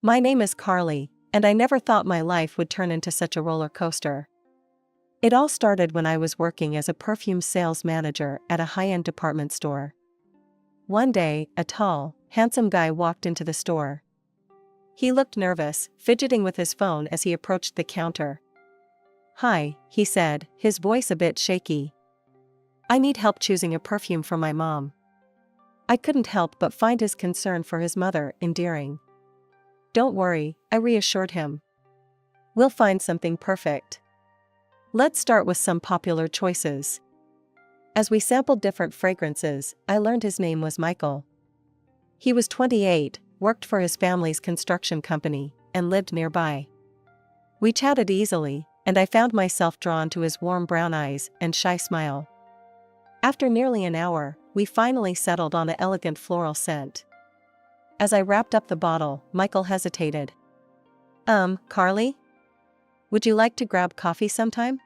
My name is Carly, and I never thought my life would turn into such a roller coaster. It all started when I was working as a perfume sales manager at a high-end department store. One day, a tall, handsome guy walked into the store. He looked nervous, fidgeting with his phone as he approached the counter. "Hi," he said, his voice a bit shaky. "I need help choosing a perfume for my mom." I couldn't help but find his concern for his mother endearing. "Don't worry," I reassured him. "We'll find something perfect. Let's start with some popular choices." As we sampled different fragrances, I learned his name was Michael. He was 28, worked for his family's construction company, and lived nearby. We chatted easily, and I found myself drawn to his warm brown eyes and shy smile. After nearly an hour, we finally settled on an elegant floral scent. As I wrapped up the bottle, Michael hesitated. Carly? Would you like to grab coffee sometime?"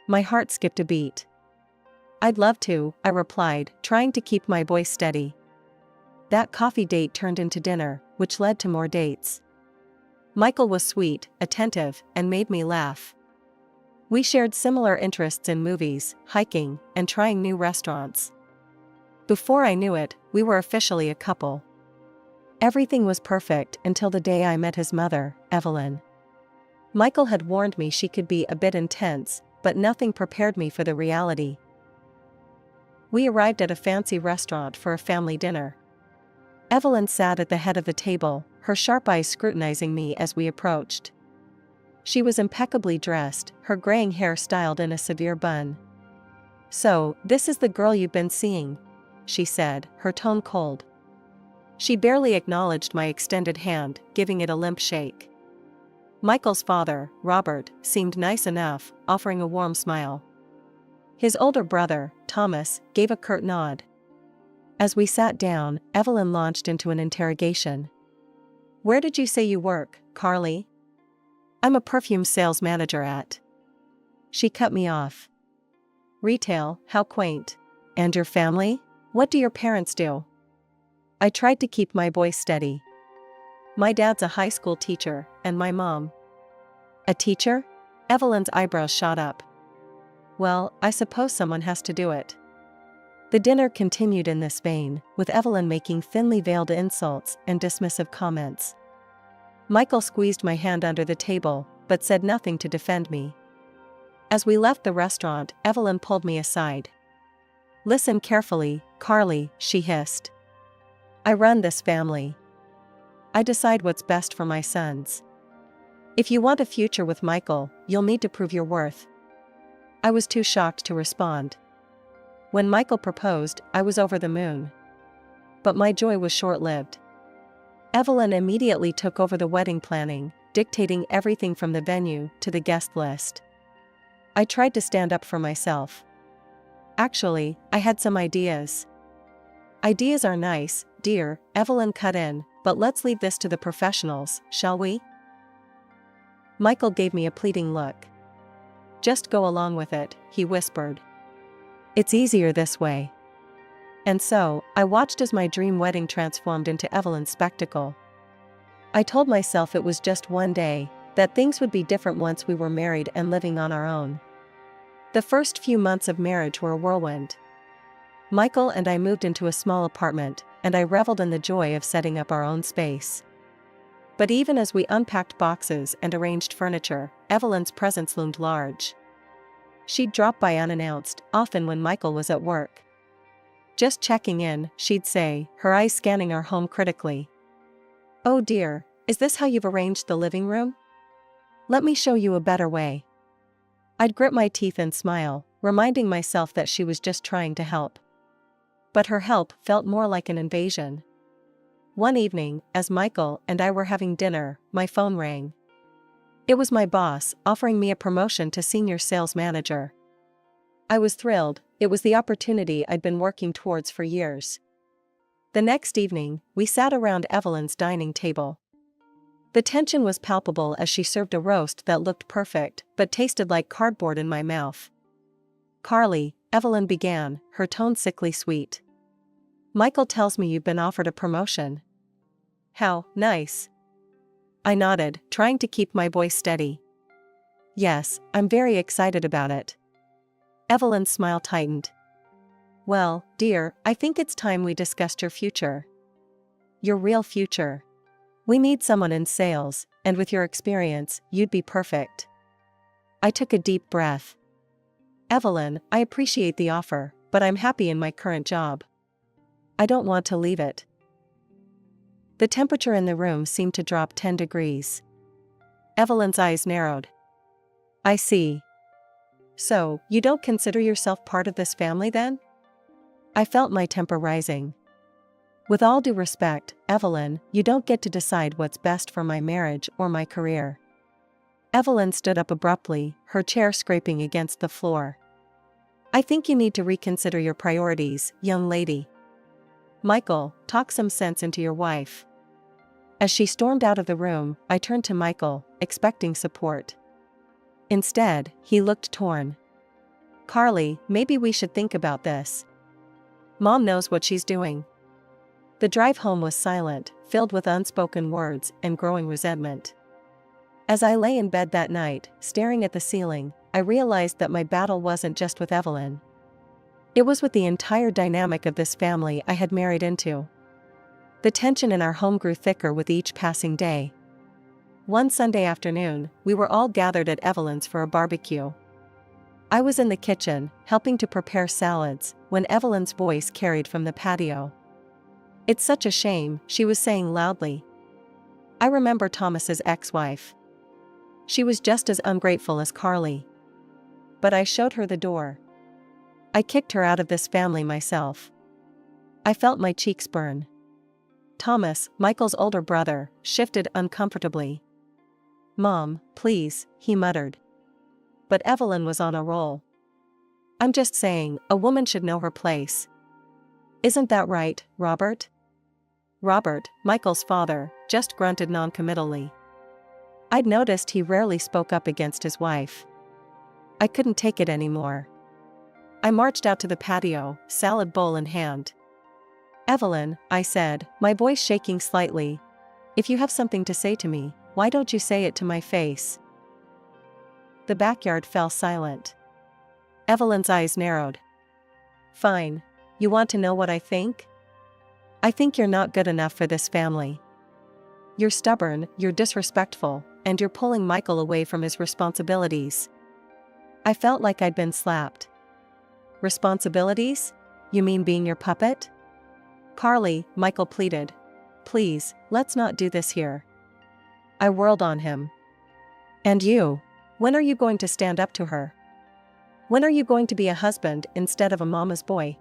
My heart skipped a beat. "I'd love to," I replied, trying to keep my voice steady. That coffee date turned into dinner, which led to more dates. Michael was sweet, attentive, and made me laugh. We shared similar interests in movies, hiking, and trying new restaurants. Before I knew it, we were officially a couple. Everything was perfect until the day I met his mother, Evelyn. Michael had warned me she could be a bit intense, but nothing prepared me for the reality. We arrived at a fancy restaurant for a family dinner. Evelyn sat at the head of the table, her sharp eyes scrutinizing me as we approached. She was impeccably dressed, her graying hair styled in a severe bun. "So, this is the girl you've been seeing," she said, her tone cold. She barely acknowledged my extended hand, giving it a limp shake. Michael's father, Robert, seemed nice enough, offering a warm smile. His older brother, Thomas, gave a curt nod. As we sat down, Evelyn launched into an interrogation. "Where did you say you work, Carly?" "I'm a perfume sales manager at." She cut me off. "Retail, how quaint. And your family? What do your parents do?" I tried to keep my voice steady. "My dad's a high school teacher, and my mom." "A teacher?" Evelyn's eyebrows shot up. "Well, I suppose someone has to do it." The dinner continued in this vein, with Evelyn making thinly veiled insults and dismissive comments. Michael squeezed my hand under the table, but said nothing to defend me. As we left the restaurant, Evelyn pulled me aside. "Listen carefully, Carly," she hissed. "I run this family. I decide what's best for my sons. If you want a future with Michael, you'll need to prove your worth." I was too shocked to respond. When Michael proposed, I was over the moon. But my joy was short-lived. Evelyn immediately took over the wedding planning, dictating everything from the venue to the guest list. I tried to stand up for myself. "Actually, I had some ideas." "Ideas are nice, dear," Evelyn cut in, "but let's leave this to the professionals, shall we?" Michael gave me a pleading look. "Just go along with it," he whispered. "It's easier this way." And so, I watched as my dream wedding transformed into Evelyn's spectacle. I told myself it was just one day, that things would be different once we were married and living on our own. The first few months of marriage were a whirlwind. Michael and I moved into a small apartment, and I reveled in the joy of setting up our own space. But even as we unpacked boxes and arranged furniture, Evelyn's presence loomed large. She'd drop by unannounced, often when Michael was at work. "Just checking in," she'd say, her eyes scanning our home critically. "Oh dear, is this how you've arranged the living room? Let me show you a better way." I'd grit my teeth and smile, reminding myself that she was just trying to help. But her help felt more like an invasion. One evening, as Michael and I were having dinner, my phone rang. It was my boss, offering me a promotion to senior sales manager. I was thrilled. It was the opportunity I'd been working towards for years. The next evening, we sat around Evelyn's dining table. The tension was palpable as she served a roast that looked perfect, but tasted like cardboard in my mouth. "Carly," Evelyn began, her tone sickly sweet. "Michael tells me you've been offered a promotion." "How nice." I nodded, trying to keep my voice steady. Yes, I'm very excited about it. Evelyn's smile tightened. Well, dear, I think it's time we discussed your future. Your real future. We need someone in sales, and with your experience, you'd be perfect. I took a deep breath. Evelyn, I appreciate the offer, but I'm happy in my current job. I don't want to leave it. The temperature in the room seemed to drop 10 degrees. Evelyn's eyes narrowed. I see. So, you don't consider yourself part of this family then? I felt my temper rising. With all due respect, Evelyn, you don't get to decide what's best for my marriage or my career. Evelyn stood up abruptly, her chair scraping against the floor. I think you need to reconsider your priorities, young lady. Michael, talk some sense into your wife. As she stormed out of the room, I turned to Michael, expecting support. Instead, he looked torn. Carly, maybe we should think about this. Mom knows what she's doing. The drive home was silent, filled with unspoken words and growing resentment. As I lay in bed that night, staring at the ceiling, I realized that my battle wasn't just with Evelyn. It was with the entire dynamic of this family I had married into. The tension in our home grew thicker with each passing day. One Sunday afternoon, we were all gathered at Evelyn's for a barbecue. I was in the kitchen, helping to prepare salads, when Evelyn's voice carried from the patio. It's such a shame, she was saying loudly. I remember Thomas's ex-wife. She was just as ungrateful as Carly. But I showed her the door. I kicked her out of this family myself. I felt my cheeks burn. Thomas, Michael's older brother, shifted uncomfortably. Mom, please, he muttered. But Evelyn was on a roll. I'm just saying, a woman should know her place. Isn't that right, Robert? Robert, Michael's father, just grunted noncommittally. I'd noticed he rarely spoke up against his wife. I couldn't take it anymore. I marched out to the patio, salad bowl in hand. Evelyn, I said, my voice shaking slightly, if you have something to say to me, why don't you say it to my face? The backyard fell silent. Evelyn's eyes narrowed. Fine. You want to know what I think? I think you're not good enough for this family. You're stubborn, you're disrespectful, and you're pulling Michael away from his responsibilities. I felt like I'd been slapped. Responsibilities? You mean being your puppet? Carly, Michael pleaded. Please, let's not do this here. I whirled on him. And you? When are you going to stand up to her? When are you going to be a husband instead of a mama's boy?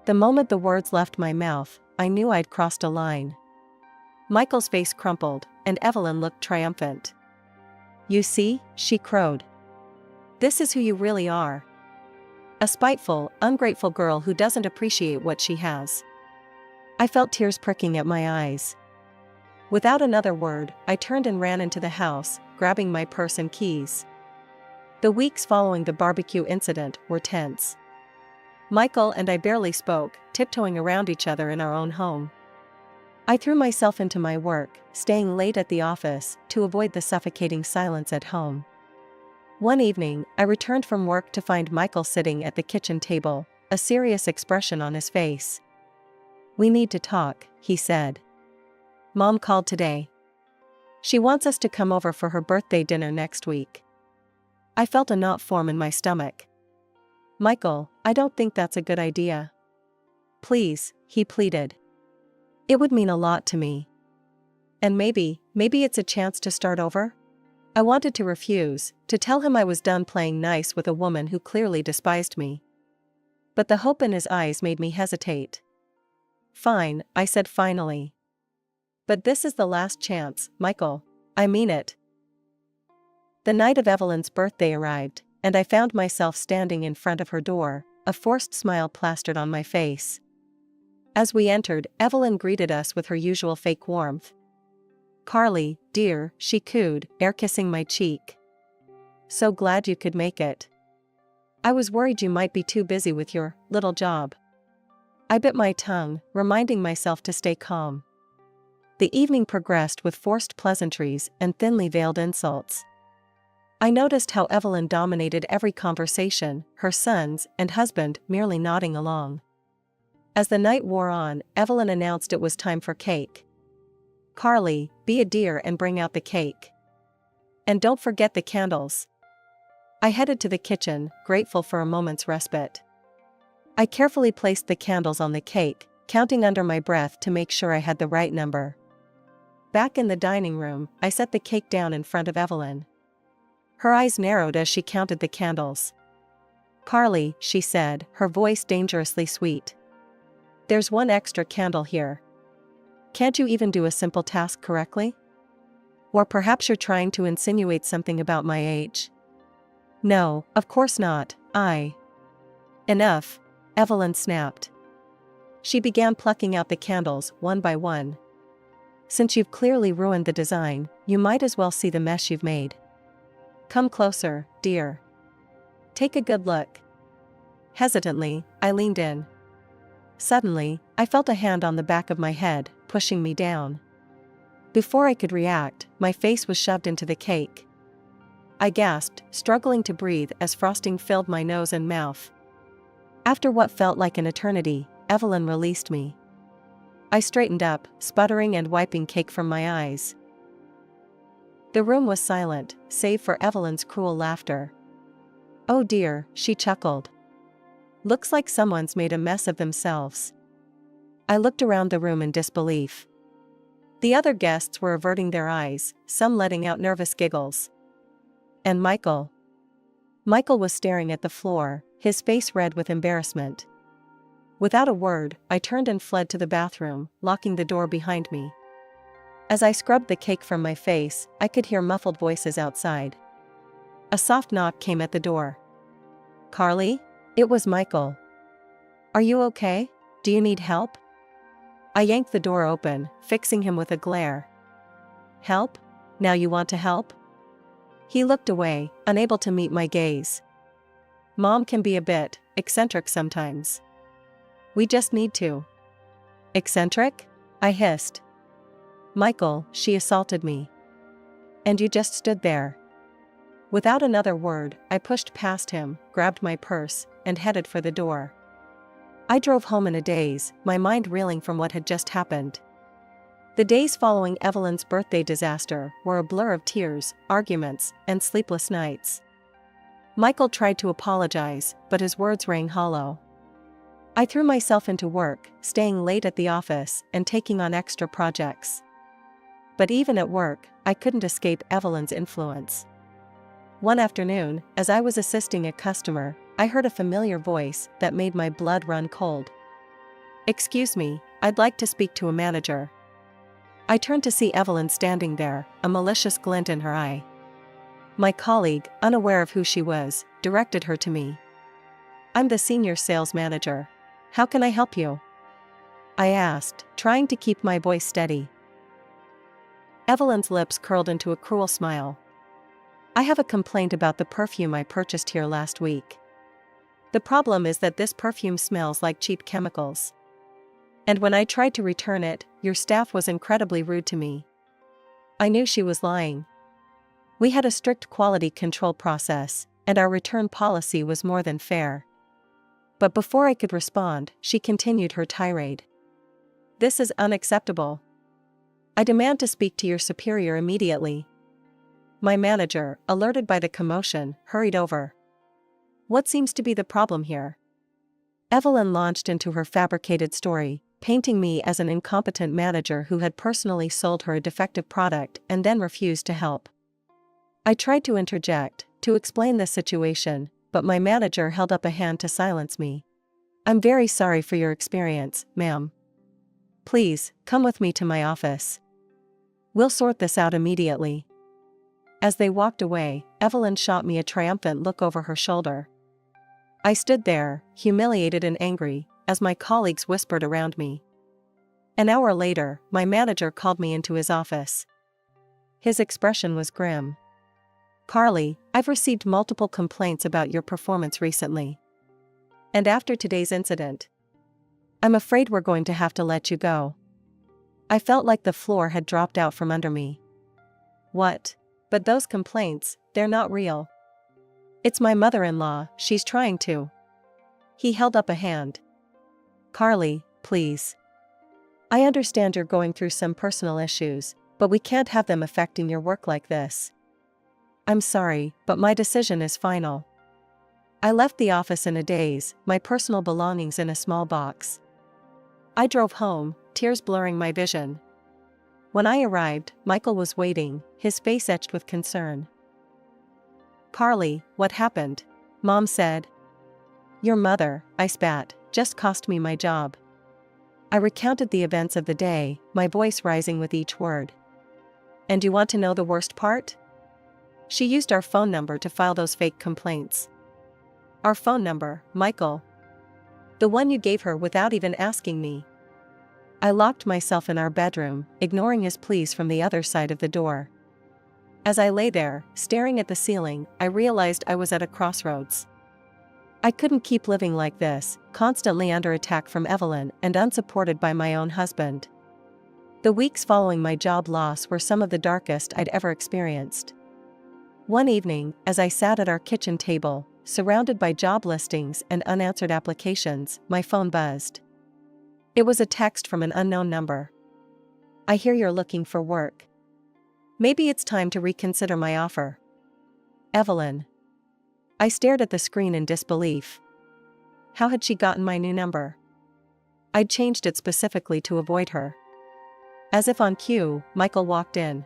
The moment the words left my mouth, I knew I'd crossed a line. Michael's face crumpled, and Evelyn looked triumphant. You see, she crowed. This is who you really are. A spiteful, ungrateful girl who doesn't appreciate what she has. I felt tears pricking at my eyes. Without another word, I turned and ran into the house, grabbing my purse and keys. The weeks following the barbecue incident were tense. Michael and I barely spoke, tiptoeing around each other in our own home. I threw myself into my work, staying late at the office to avoid the suffocating silence at home. One evening, I returned from work to find Michael sitting at the kitchen table, a serious expression on his face. We need to talk, he said. Mom called today. She wants us to come over for her birthday dinner next week. I felt a knot form in my stomach. Michael, I don't think that's a good idea. Please, he pleaded. It would mean a lot to me. And maybe it's a chance to start over? I wanted to refuse, to tell him I was done playing nice with a woman who clearly despised me. But the hope in his eyes made me hesitate. Fine, I said finally. But this is the last chance, Michael. I mean it. The night of Evelyn's birthday arrived, and I found myself standing in front of her door, a forced smile plastered on my face. As we entered, Evelyn greeted us with her usual fake warmth. Carly, dear, she cooed, air-kissing my cheek. So glad you could make it. I was worried you might be too busy with your little job. I bit my tongue, reminding myself to stay calm. The evening progressed with forced pleasantries and thinly veiled insults. I noticed how Evelyn dominated every conversation, her sons and husband merely nodding along. As the night wore on, Evelyn announced it was time for cake. "Carly, be a dear and bring out the cake. And don't forget the candles." I headed to the kitchen, grateful for a moment's respite. I carefully placed the candles on the cake, counting under my breath to make sure I had the right number. Back in the dining room, I set the cake down in front of Evelyn. Her eyes narrowed as she counted the candles. "Carly," she said, her voice dangerously sweet. "There's one extra candle here. Can't you even do a simple task correctly? Or perhaps you're trying to insinuate something about my age?" "No, of course not, Enough," Evelyn snapped. She began plucking out the candles one by one. "Since you've clearly ruined the design, you might as well see the mess you've made. Come closer, dear. Take a good look." Hesitantly, I leaned in. Suddenly, I felt a hand on the back of my head, pushing me down. Before I could react, my face was shoved into the cake. I gasped, struggling to breathe as frosting filled my nose and mouth. After what felt like an eternity, Evelyn released me. I straightened up, sputtering and wiping cake from my eyes. The room was silent, save for Evelyn's cruel laughter. "Oh dear," she chuckled. "Looks like someone's made a mess of themselves." I looked around the room in disbelief. The other guests were averting their eyes, some letting out nervous giggles. And Michael? Michael was staring at the floor, his face red with embarrassment. Without a word, I turned and fled to the bathroom, locking the door behind me. As I scrubbed the cake from my face, I could hear muffled voices outside. A soft knock came at the door. "Carly?" It was Michael. "Are you okay? Do you need help?" I yanked the door open, fixing him with a glare. "Help? Now you want to help?" He looked away, unable to meet my gaze. "Mom can be a bit eccentric sometimes. We just need to." "Eccentric?" I hissed. "Michael, she assaulted me. And you just stood there." Without another word, I pushed past him, grabbed my purse, and headed for the door. I drove home in a daze, my mind reeling from what had just happened. The days following Evelyn's birthday disaster were a blur of tears, arguments, and sleepless nights. Michael tried to apologize, but his words rang hollow. I threw myself into work, staying late at the office and taking on extra projects. But even at work, I couldn't escape Evelyn's influence. One afternoon, as I was assisting a customer, I heard a familiar voice that made my blood run cold. "Excuse me, I'd like to speak to a manager." I turned to see Evelyn standing there, a malicious glint in her eye. My colleague, unaware of who she was, directed her to me. "I'm the senior sales manager. How can I help you?" I asked, trying to keep my voice steady. Evelyn's lips curled into a cruel smile. "I have a complaint about the perfume I purchased here last week. The problem is that this perfume smells like cheap chemicals. And when I tried to return it, your staff was incredibly rude to me." I knew she was lying. We had a strict quality control process, and our return policy was more than fair. But before I could respond, she continued her tirade. "This is unacceptable. I demand to speak to your superior immediately." My manager, alerted by the commotion, hurried over. "What seems to be the problem here?" Evelyn launched into her fabricated story, painting me as an incompetent manager who had personally sold her a defective product and then refused to help. I tried to interject, to explain the situation, but my manager held up a hand to silence me. "I'm very sorry for your experience, ma'am. Please, come with me to my office. We'll sort this out immediately." As they walked away, Evelyn shot me a triumphant look over her shoulder. I stood there, humiliated and angry, as my colleagues whispered around me. An hour later, my manager called me into his office. His expression was grim. "Carly, I've received multiple complaints about your performance recently. And after today's incident, I'm afraid we're going to have to let you go." I felt like the floor had dropped out from under me. What? But those complaints, they're not real. It's my mother-in-law, she's trying to. He held up a hand. Carly, please. I understand you're going through some personal issues, but we can't have them affecting your work like this. I'm sorry, but my decision is final. I left the office in a daze, my personal belongings in a small box. I drove home, tears blurring my vision. When I arrived, Michael was waiting, his face etched with concern. Carly, what happened? Mom said. Your mother, I spat, just cost me my job. I recounted the events of the day, my voice rising with each word. And you want to know the worst part? She used our phone number to file those fake complaints. Our phone number, Michael. The one you gave her without even asking me. I locked myself in our bedroom, ignoring his pleas from the other side of the door. As I lay there, staring at the ceiling, I realized I was at a crossroads. I couldn't keep living like this, constantly under attack from Evelyn and unsupported by my own husband. The weeks following my job loss were some of the darkest I'd ever experienced. One evening, as I sat at our kitchen table, surrounded by job listings and unanswered applications, my phone buzzed. It was a text from an unknown number. I hear you're looking for work. Maybe it's time to reconsider my offer. Evelyn. I stared at the screen in disbelief. How had she gotten my new number? I'd changed it specifically to avoid her. As if on cue, Michael walked in.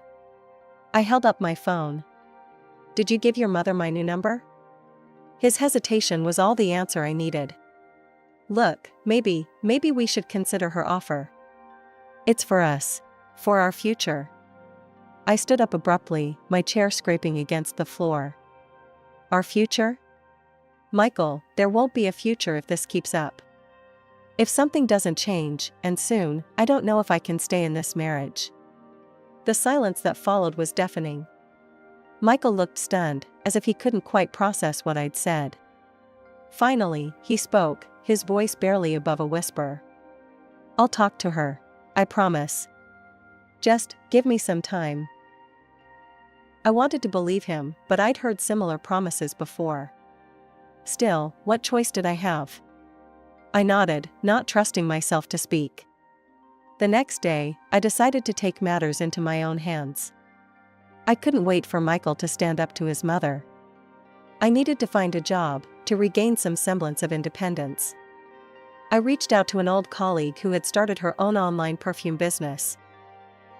I held up my phone. Did you give your mother my new number? His hesitation was all the answer I needed. Look, maybe we should consider her offer. It's for us. For our future. I stood up abruptly, my chair scraping against the floor. Our future? Michael, there won't be a future if this keeps up. If something doesn't change, and soon, I don't know if I can stay in this marriage. The silence that followed was deafening. Michael looked stunned, as if he couldn't quite process what I'd said. Finally, he spoke, his voice barely above a whisper. I'll talk to her. I promise. Just, give me some time. I wanted to believe him, but I'd heard similar promises before. Still, what choice did I have? I nodded, not trusting myself to speak. The next day, I decided to take matters into my own hands. I couldn't wait for Michael to stand up to his mother. I needed to find a job, to regain some semblance of independence. I reached out to an old colleague who had started her own online perfume business.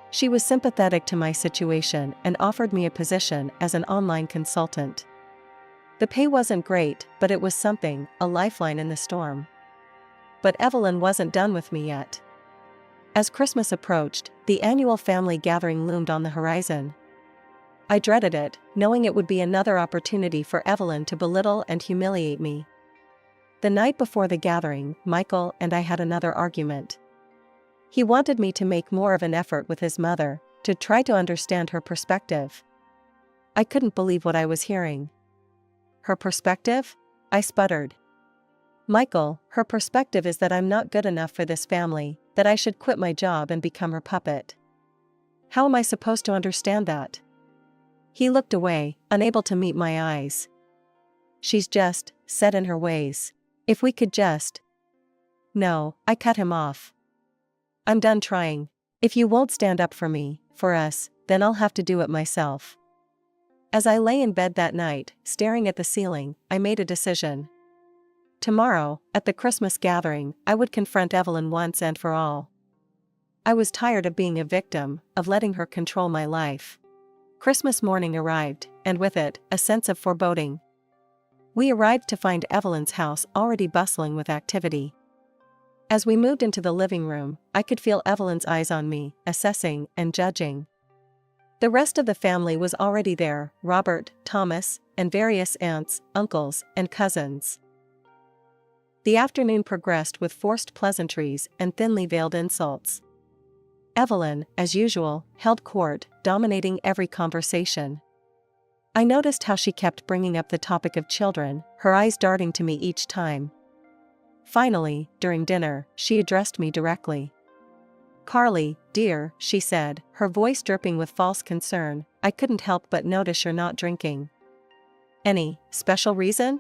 She was sympathetic to my situation and offered me a position as an online consultant. The pay wasn't great, but it was something, a lifeline in the storm. But Evelyn wasn't done with me yet. As Christmas approached, the annual family gathering loomed on the horizon. I dreaded it, knowing it would be another opportunity for Evelyn to belittle and humiliate me. The night before the gathering, Michael and I had another argument. He wanted me to make more of an effort with his mother, to try to understand her perspective. I couldn't believe what I was hearing. Her perspective? I sputtered. Michael, her perspective is that I'm not good enough for this family, that I should quit my job and become her puppet. How am I supposed to understand that? He looked away, unable to meet my eyes. She's just set in her ways. If we could just... No, I cut him off. I'm done trying. If you won't stand up for me, for us, then I'll have to do it myself. As I lay in bed that night, staring at the ceiling, I made a decision. Tomorrow, at the Christmas gathering, I would confront Evelyn once and for all. I was tired of being a victim, of letting her control my life. Christmas morning arrived, and with it, a sense of foreboding. We arrived to find Evelyn's house already bustling with activity. As we moved into the living room, I could feel Evelyn's eyes on me, assessing and judging. The rest of the family was already there, Robert, Thomas, and various aunts, uncles, and cousins. The afternoon progressed with forced pleasantries and thinly veiled insults. Evelyn, as usual, held court, dominating every conversation. I noticed how she kept bringing up the topic of children, her eyes darting to me each time. Finally, during dinner, she addressed me directly. Carly, dear, she said, her voice dripping with false concern, I couldn't help but notice you're not drinking. Any special reason?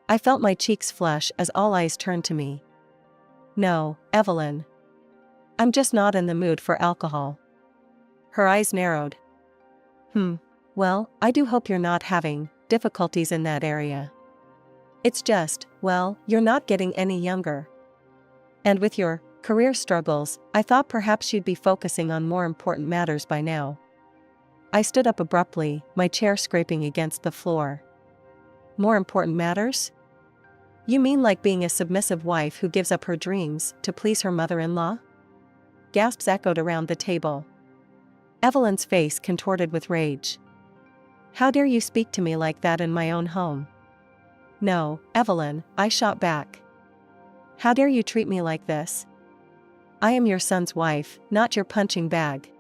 I felt my cheeks flush as all eyes turned to me. No, Evelyn. I'm just not in the mood for alcohol. Her eyes narrowed. Well, I do hope you're not having difficulties in that area. It's just, well, you're not getting any younger. And with your career struggles, I thought perhaps you'd be focusing on more important matters by now. I stood up abruptly, my chair scraping against the floor. More important matters? You mean like being a submissive wife who gives up her dreams to please her mother-in-law? Gasps echoed around the table. Evelyn's face contorted with rage. How dare you speak to me like that in my own home? No, Evelyn, I shot back. How dare you treat me like this? I am your son's wife, not your punching bag.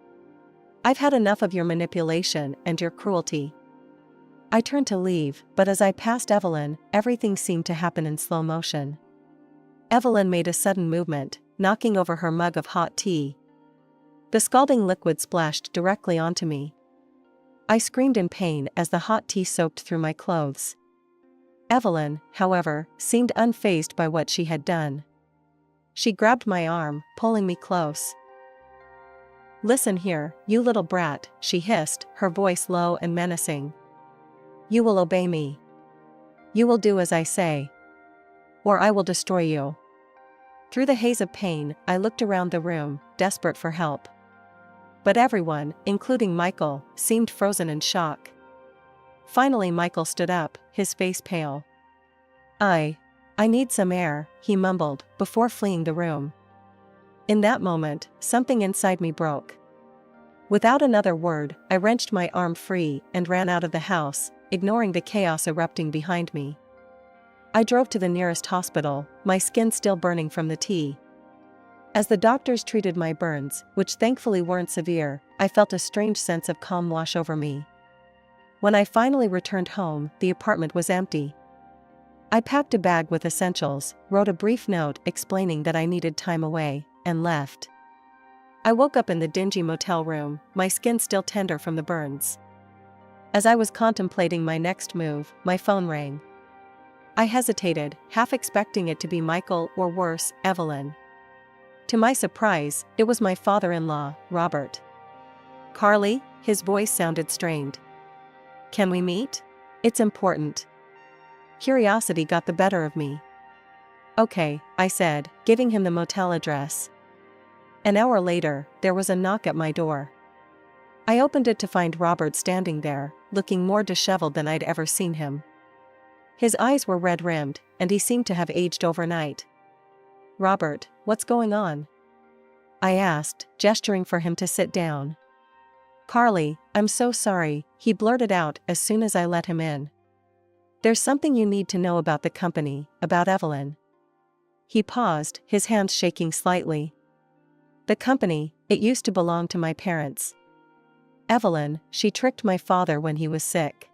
I've had enough of your manipulation and your cruelty. I turned to leave, but as I passed Evelyn, everything seemed to happen in slow motion. Evelyn made a sudden movement, knocking over her mug of hot tea. The scalding liquid splashed directly onto me. I screamed in pain as the hot tea soaked through my clothes. Evelyn, however, seemed unfazed by what she had done. She grabbed my arm, pulling me close. Listen here, you little brat, she hissed, her voice low and menacing. You will obey me. You will do as I say. Or I will destroy you. Through the haze of pain, I looked around the room, desperate for help. But everyone, including Michael, seemed frozen in shock. Finally Michael stood up, his face pale. I need some air, he mumbled, before fleeing the room. In that moment, something inside me broke. Without another word, I wrenched my arm free and ran out of the house, ignoring the chaos erupting behind me. I drove to the nearest hospital, my skin still burning from the tea. As the doctors treated my burns, which thankfully weren't severe, I felt a strange sense of calm wash over me. When I finally returned home, the apartment was empty. I packed a bag with essentials, wrote a brief note explaining that I needed time away, and left. I woke up in the dingy motel room, my skin still tender from the burns. As I was contemplating my next move, my phone rang. I hesitated, half expecting it to be Michael or worse, Evelyn. To my surprise, it was my father-in-law, Robert. Carly, his voice sounded strained. Can we meet? It's important. Curiosity got the better of me. Okay, I said, giving him the motel address. An hour later, there was a knock at my door. I opened it to find Robert standing there, looking more disheveled than I'd ever seen him. His eyes were red-rimmed, and he seemed to have aged overnight. Robert, what's going on? I asked, gesturing for him to sit down. Carly, I'm so sorry, he blurted out as soon as I let him in. There's something you need to know about the company, about Evelyn. He paused, his hands shaking slightly. The company, it used to belong to my parents. Evelyn, she tricked my father when he was sick.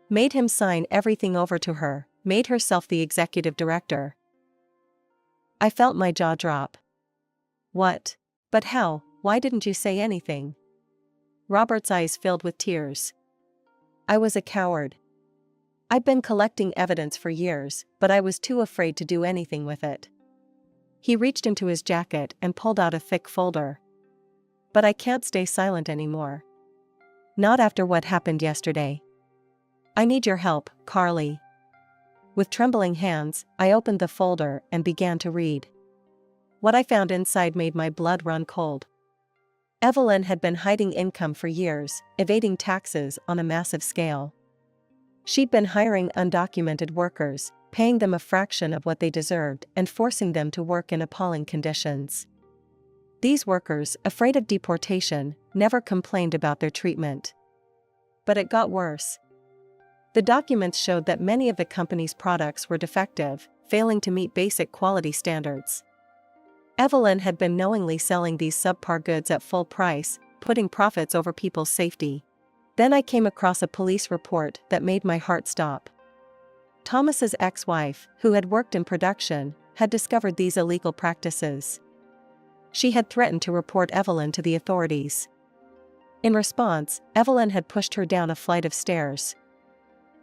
Made him sign everything over to her, made herself the executive director. I felt my jaw drop. What? But how? Why didn't you say anything? Robert's eyes filled with tears. I was a coward. I'd been collecting evidence for years, but I was too afraid to do anything with it. He reached into his jacket and pulled out a thick folder. But I can't stay silent anymore. Not after what happened yesterday. I need your help, Carly. With trembling hands, I opened the folder and began to read. What I found inside made my blood run cold. Evelyn had been hiding income for years, evading taxes on a massive scale. She'd been hiring undocumented workers, paying them a fraction of what they deserved and forcing them to work in appalling conditions. These workers, afraid of deportation, never complained about their treatment. But it got worse. The documents showed that many of the company's products were defective, failing to meet basic quality standards. Evelyn had been knowingly selling these subpar goods at full price, putting profits over people's safety. Then I came across a police report that made my heart stop. Thomas's ex-wife, who had worked in production, had discovered these illegal practices. She had threatened to report Evelyn to the authorities. In response, Evelyn had pushed her down a flight of stairs.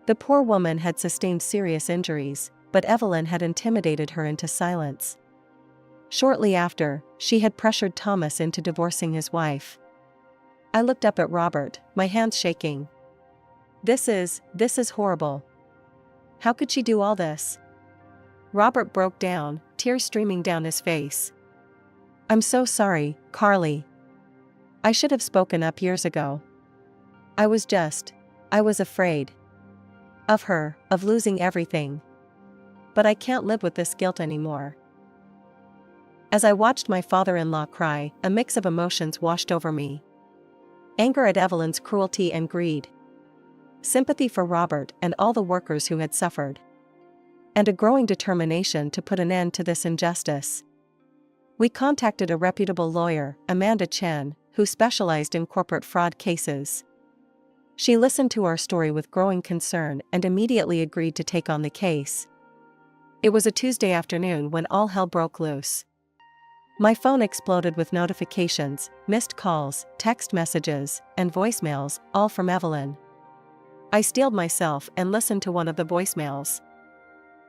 The poor woman had sustained serious injuries, but Evelyn had intimidated her into silence. Shortly after, she had pressured Thomas into divorcing his wife. I looked up at Robert, my hands shaking. This is horrible. How could she do all this? Robert broke down, tears streaming down his face. I'm so sorry, Carly. I should have spoken up years ago. I was afraid. Of her, of losing everything. But I can't live with this guilt anymore. As I watched my father-in-law cry, a mix of emotions washed over me. Anger at Evelyn's cruelty and greed. Sympathy for Robert and all the workers who had suffered. And a growing determination to put an end to this injustice. We contacted a reputable lawyer, Amanda Chen, who specialized in corporate fraud cases. She listened to our story with growing concern and immediately agreed to take on the case. It was a Tuesday afternoon when all hell broke loose. My phone exploded with notifications, missed calls, text messages, and voicemails, all from Evelyn. I steeled myself and listened to one of the voicemails.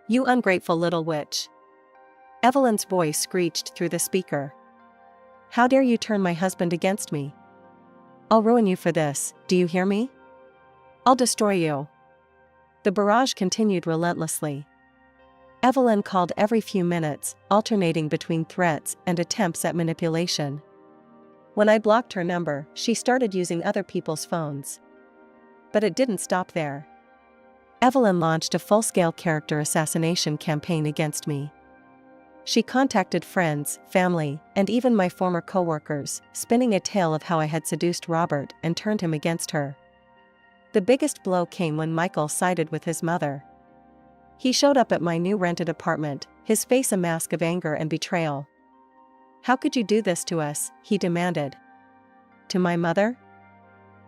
"You ungrateful little witch." Evelyn's voice screeched through the speaker. "How dare you turn my husband against me? I'll ruin you for this, do you hear me? I'll destroy you." The barrage continued relentlessly. Evelyn called every few minutes, alternating between threats and attempts at manipulation. When I blocked her number, she started using other people's phones. But it didn't stop there. Evelyn launched a full-scale character assassination campaign against me. She contacted friends, family, and even my former co-workers, spinning a tale of how I had seduced Robert and turned him against her. The biggest blow came when Michael sided with his mother. He showed up at my new rented apartment, his face a mask of anger and betrayal. "How could you do this to us?" he demanded. "To my mother?"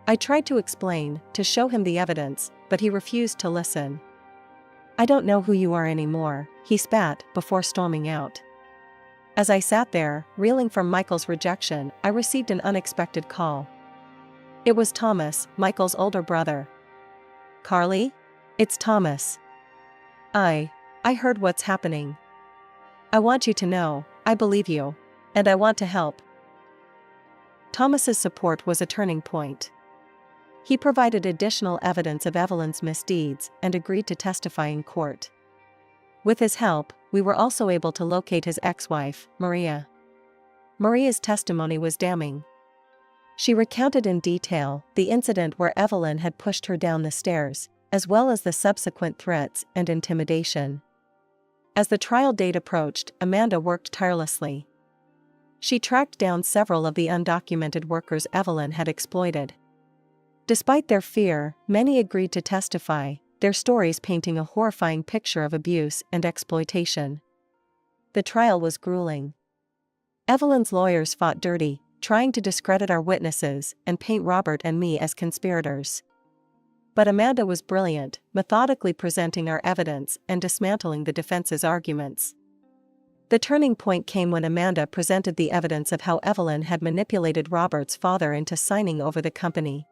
I tried to explain, to show him the evidence, but he refused to listen. "I don't know who you are anymore," he spat, before storming out. As I sat there, reeling from Michael's rejection, I received an unexpected call. It was Thomas, Michael's older brother. "Carly? It's Thomas. I heard what's happening. I want you to know, I believe you. And I want to help." Thomas's support was a turning point. He provided additional evidence of Evelyn's misdeeds and agreed to testify in court. With his help, we were also able to locate his ex-wife, Maria. Maria's testimony was damning. She recounted in detail the incident where Evelyn had pushed her down the stairs, as well as the subsequent threats and intimidation. As the trial date approached, Amanda worked tirelessly. She tracked down several of the undocumented workers Evelyn had exploited. Despite their fear, many agreed to testify, their stories painting a horrifying picture of abuse and exploitation. The trial was grueling. Evelyn's lawyers fought dirty, trying to discredit our witnesses and paint Robert and me as conspirators. But Amanda was brilliant, methodically presenting our evidence and dismantling the defense's arguments. The turning point came when Amanda presented the evidence of how Evelyn had manipulated Robert's father into signing over the company.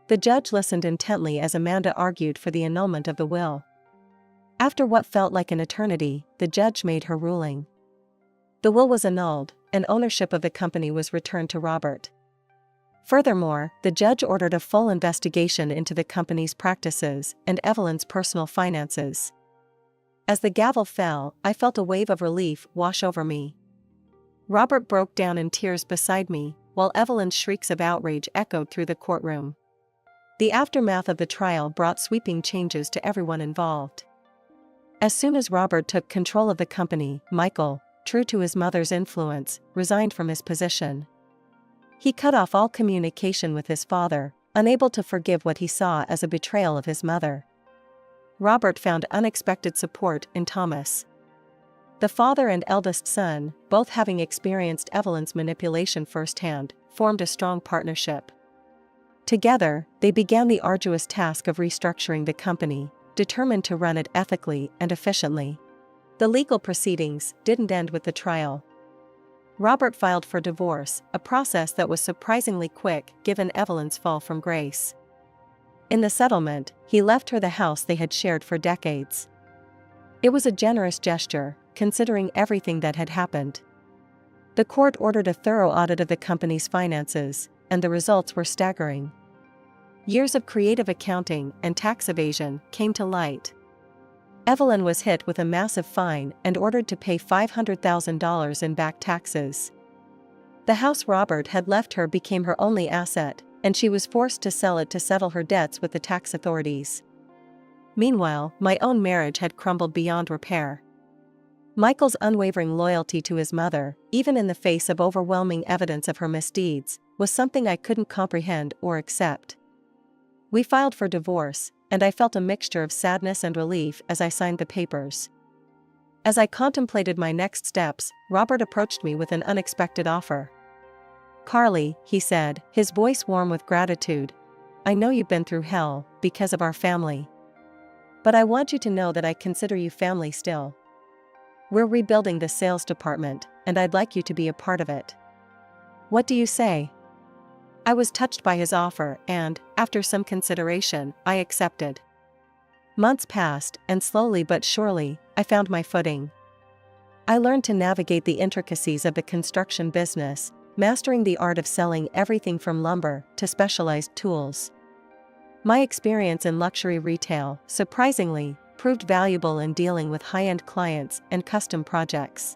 The judge listened intently as Amanda argued for the annulment of the will. After what felt like an eternity, the judge made her ruling. The will was annulled, and ownership of the company was returned to Robert. Furthermore, the judge ordered a full investigation into the company's practices and Evelyn's personal finances. As the gavel fell, I felt a wave of relief wash over me. Robert broke down in tears beside me, while Evelyn's shrieks of outrage echoed through the courtroom. The aftermath of the trial brought sweeping changes to everyone involved. As soon as Robert took control of the company, Michael, true to his mother's influence, resigned from his position. He cut off all communication with his father, unable to forgive what he saw as a betrayal of his mother. Robert found unexpected support in Thomas. The father and eldest son, both having experienced Evelyn's manipulation firsthand, formed a strong partnership. Together, they began the arduous task of restructuring the company, determined to run it ethically and efficiently. The legal proceedings didn't end with the trial. Robert filed for divorce, a process that was surprisingly quick given Evelyn's fall from grace. In the settlement, he left her the house they had shared for decades. It was a generous gesture, considering everything that had happened. The court ordered a thorough audit of the company's finances, and the results were staggering. Years of creative accounting and tax evasion came to light. Evelyn was hit with a massive fine and ordered to pay $500,000 in back taxes. The house Robert had left her became her only asset, and she was forced to sell it to settle her debts with the tax authorities. Meanwhile, my own marriage had crumbled beyond repair. Michael's unwavering loyalty to his mother, even in the face of overwhelming evidence of her misdeeds, was something I couldn't comprehend or accept. We filed for divorce, and I felt a mixture of sadness and relief as I signed the papers. As I contemplated my next steps, Robert approached me with an unexpected offer. "Carly," he said, his voice warm with gratitude, "I know you've been through hell because of our family. But I want you to know that I consider you family still. We're rebuilding the sales department, and I'd like you to be a part of it. What do you say?" I was touched by his offer and, after some consideration, I accepted. Months passed, and slowly but surely, I found my footing. I learned to navigate the intricacies of the construction business, mastering the art of selling everything from lumber to specialized tools. My experience in luxury retail, surprisingly, proved valuable in dealing with high-end clients and custom projects.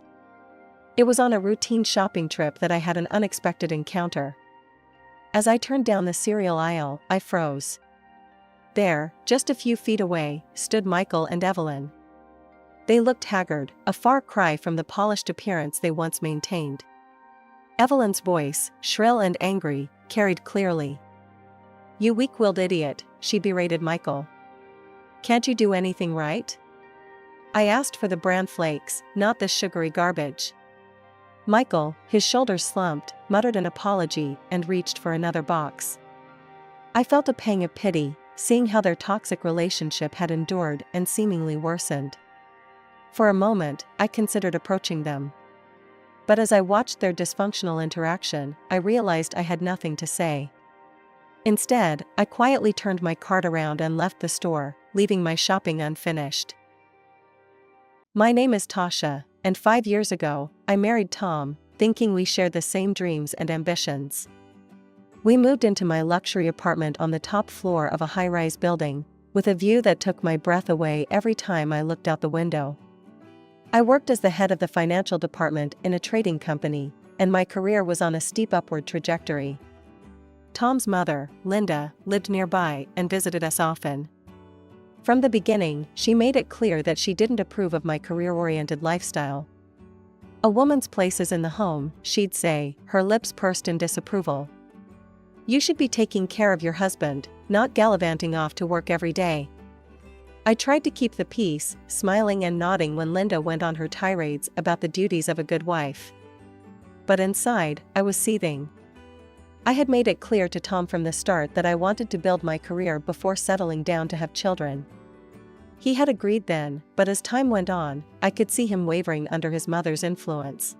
It was on a routine shopping trip that I had an unexpected encounter. As I turned down the cereal aisle, I froze. There, just a few feet away, stood Michael and Evelyn. They looked haggard, a far cry from the polished appearance they once maintained. Evelyn's voice, shrill and angry, carried clearly. "You weak-willed idiot," she berated Michael. "Can't you do anything right?" I asked for the bran flakes, not this sugary garbage. Michael, his shoulders slumped, muttered an apology and reached for another box. I felt a pang of pity, seeing how their toxic relationship had endured and seemingly worsened. For a moment, I considered approaching them. But as I watched their dysfunctional interaction, I realized I had nothing to say. Instead, I quietly turned my cart around and left the store, leaving my shopping unfinished. My name is Tasha, and 5 years ago, I married Tom, thinking we shared the same dreams and ambitions. We moved into my luxury apartment on the top floor of a high-rise building, with a view that took my breath away every time I looked out the window. I worked as the head of the financial department in a trading company, and my career was on a steep upward trajectory. Tom's mother, Linda, lived nearby and visited us often. From the beginning, she made it clear that she didn't approve of my career-oriented lifestyle. "A woman's place is in the home," she'd say, her lips pursed in disapproval. "You should be taking care of your husband, not gallivanting off to work every day." I tried to keep the peace, smiling and nodding when Linda went on her tirades about the duties of a good wife. But inside, I was seething. I had made it clear to Tom from the start that I wanted to build my career before settling down to have children. He had agreed then, but as time went on, I could see him wavering under his mother's influence.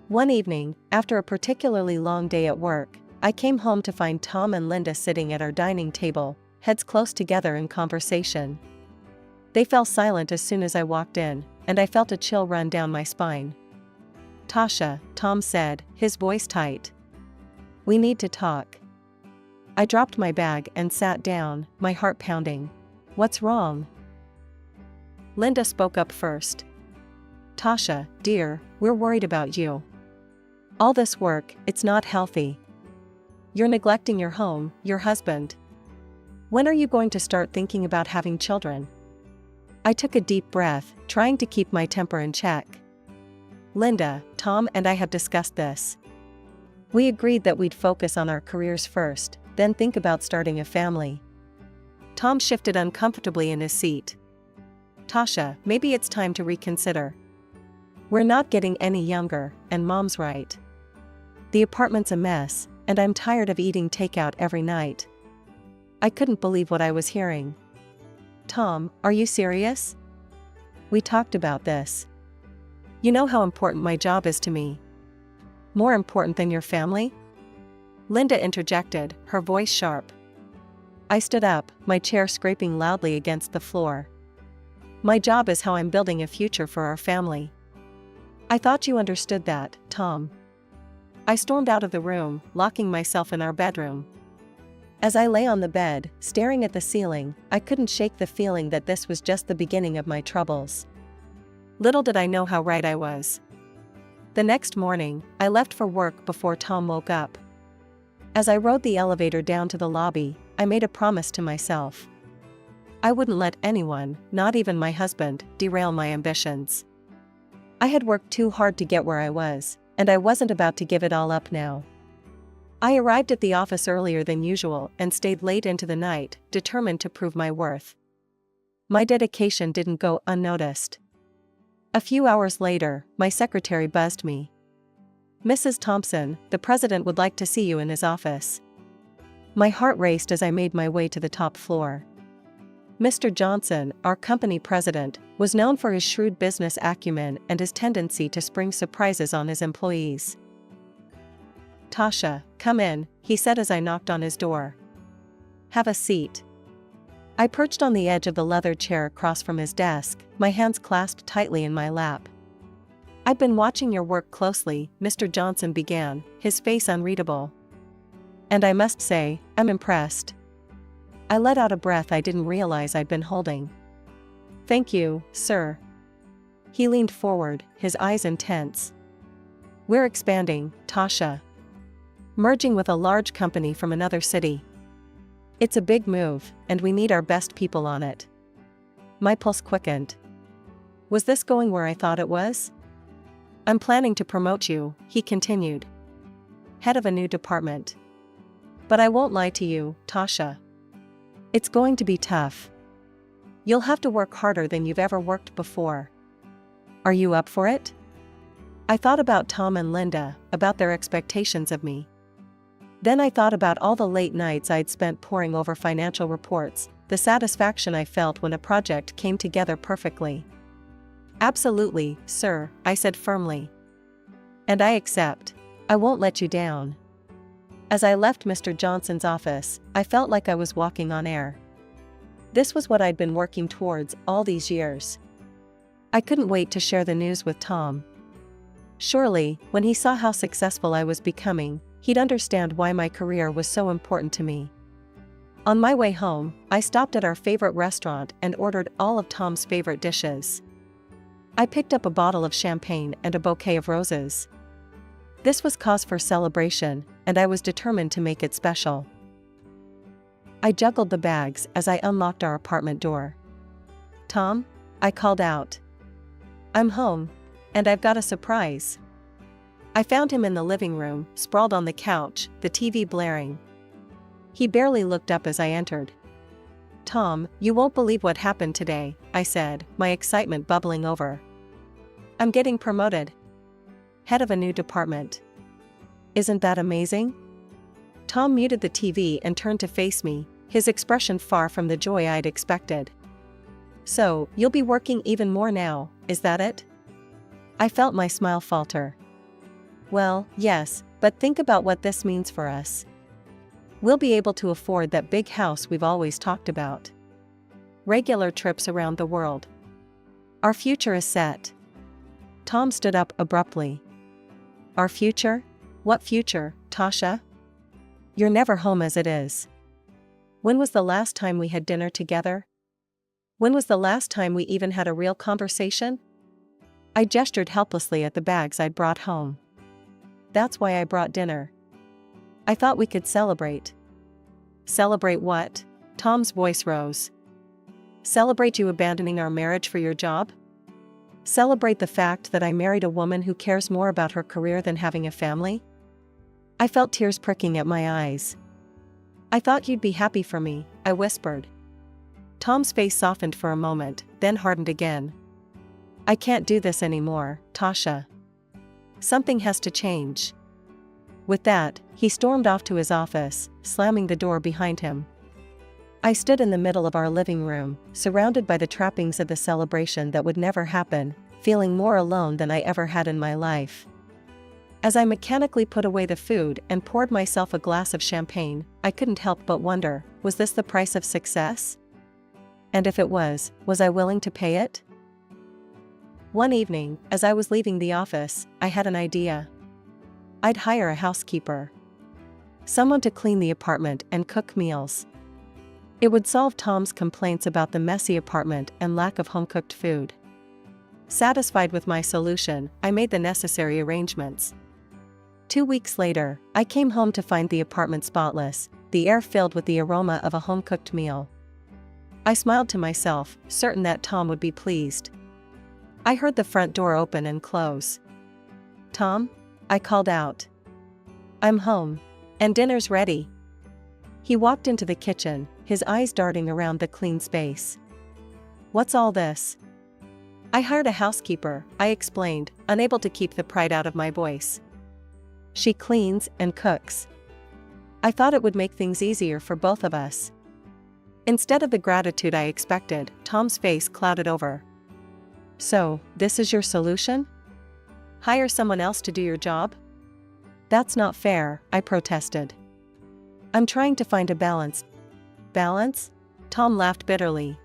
One evening, after a particularly long day at work, I came home to find Tom and Linda sitting at our dining table, heads close together in conversation. They fell silent as soon as I walked in, and I felt a chill run down my spine. "Tasha," Tom said, his voice tight. "We need to talk." I dropped my bag and sat down, my heart pounding. "What's wrong?" Linda spoke up first. "Tasha, dear, we're worried about you. All this work, it's not healthy. You're neglecting your home, your husband. When are you going to start thinking about having children?" I took a deep breath, trying to keep my temper in check. "Linda, Tom and I have discussed this. We agreed that we'd focus on our careers first, then think about starting a family." Tom shifted uncomfortably in his seat. "Tasha, maybe it's time to reconsider. We're not getting any younger, and Mom's right. The apartment's a mess, and I'm tired of eating takeout every night." I couldn't believe what I was hearing. "Tom, are you serious? We talked about this. You know how important my job is to me. More important than your family? Linda interjected, her voice sharp. I stood up, my chair scraping loudly against the floor. My job is how I'm building a future for our family. I thought you understood that, Tom. I stormed out of the room, locking myself in our bedroom. As I lay on the bed, staring at the ceiling, I couldn't shake the feeling that this was just the beginning of my troubles. Little did I know how right I was. The next morning, I left for work before Tom woke up. As I rode the elevator down to the lobby, I made a promise to myself. I wouldn't let anyone, not even my husband, derail my ambitions. I had worked too hard to get where I was, and I wasn't about to give it all up now. I arrived at the office earlier than usual and stayed late into the night, determined to prove my worth. My dedication didn't go unnoticed. A few hours later, my secretary buzzed me. Mrs. Thompson, the president would like to see you in his office. My heart raced as I made my way to the top floor. Mr. Johnson, our company president, was known for his shrewd business acumen and his tendency to spring surprises on his employees. Tasha, come in, he said as I knocked on his door. Have a seat. I perched on the edge of the leather chair across from his desk, my hands clasped tightly in my lap. I've been watching your work closely, Mr. Johnson began, his face unreadable. And I must say, I'm impressed. I let out a breath I didn't realize I'd been holding. Thank you, sir. He leaned forward, his eyes intense. We're expanding, Tasha. Merging with a large company from another city. It's a big move, and we need our best people on it. My pulse quickened. Was this going where I thought it was? I'm planning to promote you, he continued. Head of a new department. But I won't lie to you, Tasha. It's going to be tough. You'll have to work harder than you've ever worked before. Are you up for it? I thought about Tom and Linda, about their expectations of me. Then I thought about all the late nights I'd spent poring over financial reports, the satisfaction I felt when a project came together perfectly. Absolutely, sir, I said firmly. And I accept. I won't let you down. As I left Mr. Johnson's office, I felt like I was walking on air. This was what I'd been working towards all these years. I couldn't wait to share the news with Tom. Surely, when he saw how successful I was becoming, he'd understand why my career was so important to me. On my way home, I stopped at our favorite restaurant and ordered all of Tom's favorite dishes. I picked up a bottle of champagne and a bouquet of roses. This was cause for celebration, and I was determined to make it special. I juggled the bags as I unlocked our apartment door. Tom? I called out. I'm home, and I've got a surprise. I found him in the living room, sprawled on the couch, the TV blaring. He barely looked up as I entered. Tom, you won't believe what happened today, I said, my excitement bubbling over. I'm getting promoted. Head of a new department. Isn't that amazing? Tom muted the TV and turned to face me, his expression far from the joy I'd expected. So, you'll be working even more now, is that it? I felt my smile falter. Well, yes, but think about what this means for us. We'll be able to afford that big house we've always talked about. Regular trips around the world. Our future is set. Tom stood up abruptly. Our future? What future, Tasha? You're never home as it is. When was the last time we had dinner together? When was the last time we even had a real conversation? I gestured helplessly at the bags I'd brought home. That's why I brought dinner. I thought we could celebrate. Celebrate what? Tom's voice rose. Celebrate you abandoning our marriage for your job? Celebrate the fact that I married a woman who cares more about her career than having a family? I felt tears pricking at my eyes. I thought you'd be happy for me, I whispered. Tom's face softened for a moment, then hardened again. I can't do this anymore, Tasha. Something has to change. With that, he stormed off to his office, slamming the door behind him. I stood in the middle of our living room, surrounded by the trappings of the celebration that would never happen, feeling more alone than I ever had in my life. As I mechanically put away the food and poured myself a glass of champagne, I couldn't help but wonder, was this the price of success? And if it was I willing to pay it? One evening, as I was leaving the office, I had an idea. I'd hire a housekeeper. Someone to clean the apartment and cook meals. It would solve Tom's complaints about the messy apartment and lack of home-cooked food. Satisfied with my solution, I made the necessary arrangements. 2 weeks later, I came home to find the apartment spotless, the air filled with the aroma of a home-cooked meal. I smiled to myself, certain that Tom would be pleased. I heard the front door open and close. "Tom?" I called out. "I'm home. And dinner's ready." He walked into the kitchen, his eyes darting around the clean space. "What's all this?" "I hired a housekeeper," I explained, unable to keep the pride out of my voice. "She cleans and cooks. I thought it would make things easier for both of us." Instead of the gratitude I expected, Tom's face clouded over. "So, this is your solution? Hire someone else to do your job?" "That's not fair," I protested. "I'm trying to find a balance." "Balance?" Tom laughed bitterly.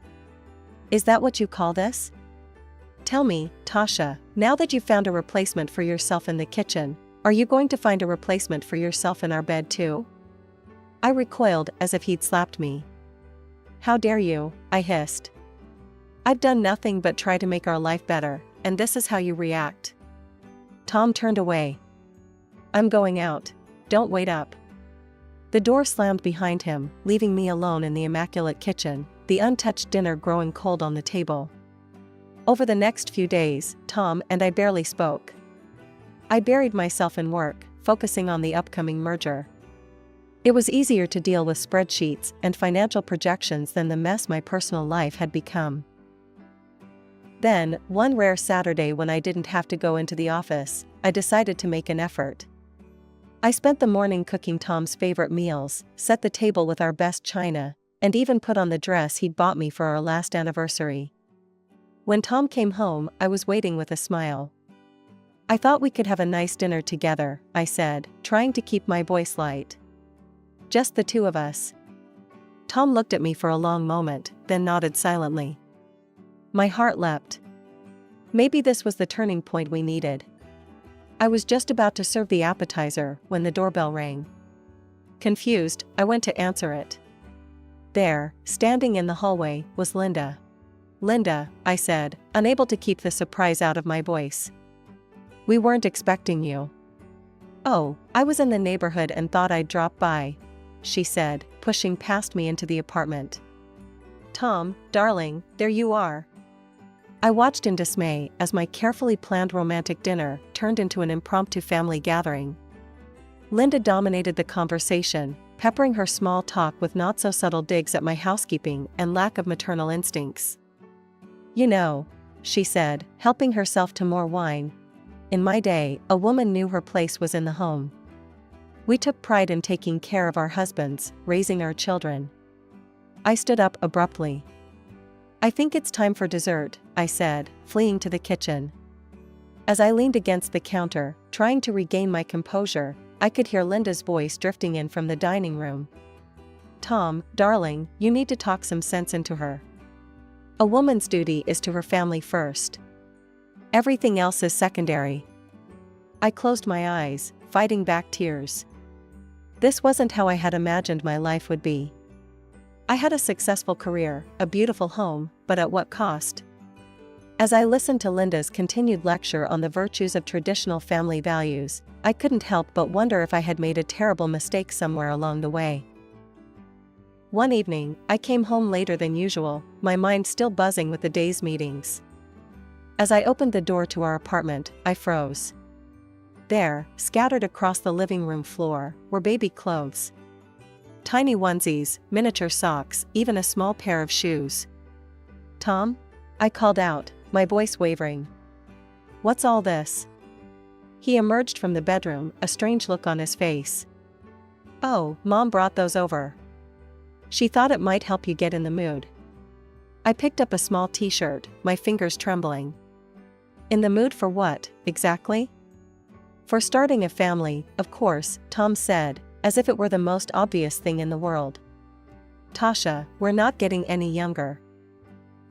"Is that what you call this? Tell me, Tasha, now that you've found a replacement for yourself in the kitchen, are you going to find a replacement for yourself in our bed too?" I recoiled as if he'd slapped me. "How dare you?" I hissed. "I've done nothing but try to make our life better, and this is how you react." Tom turned away. "I'm going out. Don't wait up." The door slammed behind him, leaving me alone in the immaculate kitchen, the untouched dinner growing cold on the table. Over the next few days, Tom and I barely spoke. I buried myself in work, focusing on the upcoming merger. It was easier to deal with spreadsheets and financial projections than the mess my personal life had become. Then, one rare Saturday when I didn't have to go into the office, I decided to make an effort. I spent the morning cooking Tom's favorite meals, set the table with our best china, and even put on the dress he'd bought me for our last anniversary. When Tom came home, I was waiting with a smile. "I thought we could have a nice dinner together," I said, trying to keep my voice light. "Just the two of us." Tom looked at me for a long moment, then nodded silently. My heart leapt. Maybe this was the turning point we needed. I was just about to serve the appetizer when the doorbell rang. Confused, I went to answer it. There, standing in the hallway, was Linda. "Linda," I said, unable to keep the surprise out of my voice. "We weren't expecting you." "Oh, I was in the neighborhood and thought I'd drop by," she said, pushing past me into the apartment. "Tom, darling, there you are." I watched in dismay as my carefully planned romantic dinner turned into an impromptu family gathering. Linda dominated the conversation, peppering her small talk with not-so-subtle digs at my housekeeping and lack of maternal instincts. "You know," she said, helping herself to more wine, "in my day, a woman knew her place was in the home. We took pride in taking care of our husbands, raising our children." I stood up abruptly. "I think it's time for dessert," I said, fleeing to the kitchen. As I leaned against the counter, trying to regain my composure, I could hear Linda's voice drifting in from the dining room. "Tom, darling, you need to talk some sense into her. A woman's duty is to her family first. Everything else is secondary." I closed my eyes, fighting back tears. This wasn't how I had imagined my life would be. I had a successful career, a beautiful home, but at what cost? As I listened to Linda's continued lecture on the virtues of traditional family values, I couldn't help but wonder if I had made a terrible mistake somewhere along the way. One evening, I came home later than usual, my mind still buzzing with the day's meetings. As I opened the door to our apartment, I froze. There, scattered across the living room floor, were baby clothes. Tiny onesies, miniature socks, even a small pair of shoes. "Tom?" I called out, my voice wavering. "What's all this?" He emerged from the bedroom, a strange look on his face. "Oh, Mom brought those over. She thought it might help you get in the mood." I picked up a small t-shirt, my fingers trembling. "In the mood for what, exactly?" For starting a family, of course, Tom said, as if it were the most obvious thing in the world. Tasha, we're not getting any younger.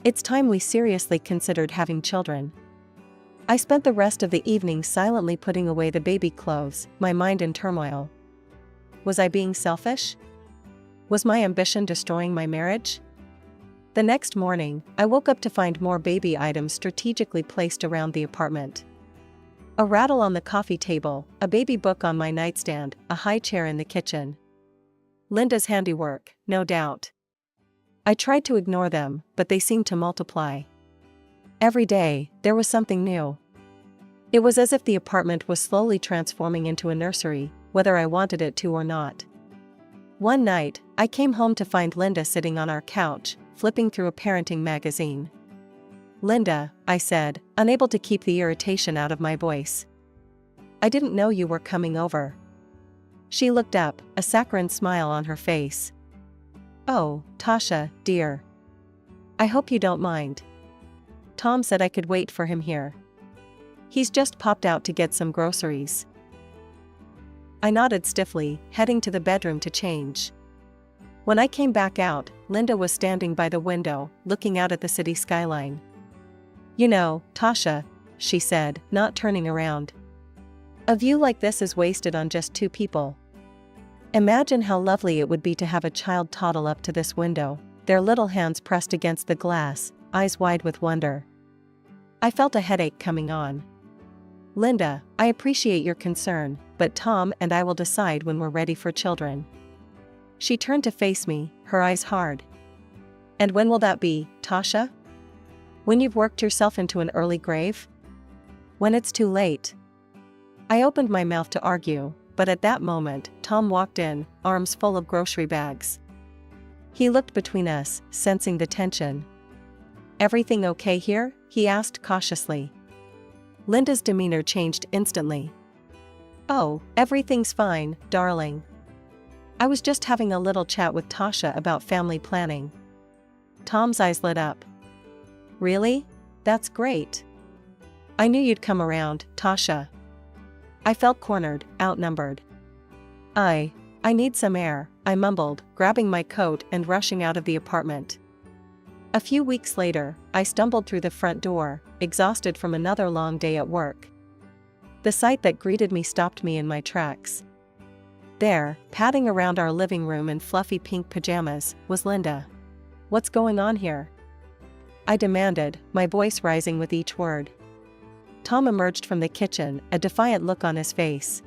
It's time we seriously considered having children. I spent the rest of the evening silently putting away the baby clothes, my mind in turmoil. Was I being selfish? Was my ambition destroying my marriage? The next morning, I woke up to find more baby items strategically placed around the apartment. A rattle on the coffee table, a baby book on my nightstand, a high chair in the kitchen. Linda's handiwork, no doubt. I tried to ignore them, but they seemed to multiply. Every day, there was something new. It was as if the apartment was slowly transforming into a nursery, whether I wanted it to or not. One night, I came home to find Linda sitting on our couch, flipping through a parenting magazine. "Linda," I said, unable to keep the irritation out of my voice. "I didn't know you were coming over." She looked up, a saccharine smile on her face. "Oh, Tasha, dear. I hope you don't mind. Tom said I could wait for him here. He's just popped out to get some groceries." I nodded stiffly, heading to the bedroom to change. When I came back out, Linda was standing by the window, looking out at the city skyline. "You know, Tasha," she said, not turning around. "A view like this is wasted on just two people. Imagine how lovely it would be to have a child toddle up to this window, their little hands pressed against the glass, eyes wide with wonder." I felt a headache coming on. "Linda, I appreciate your concern, but Tom and I will decide when we're ready for children." She turned to face me, her eyes hard. "And when will that be, Tasha? When you've worked yourself into an early grave? When it's too late?" I opened my mouth to argue, but at that moment, Tom walked in, arms full of grocery bags. He looked between us, sensing the tension. "Everything okay here?" he asked cautiously. Linda's demeanor changed instantly. "Oh, everything's fine, darling. I was just having a little chat with Tasha about family planning." Tom's eyes lit up. "Really? That's great. I knew you'd come around, Tasha." I felt cornered, outnumbered. I need some air," I mumbled, grabbing my coat and rushing out of the apartment. A few weeks later, I stumbled through the front door, exhausted from another long day at work. The sight that greeted me stopped me in my tracks. There, padding around our living room in fluffy pink pajamas, was Linda. "What's going on here?" I demanded, my voice rising with each word. Tom emerged from the kitchen, a defiant look on his face.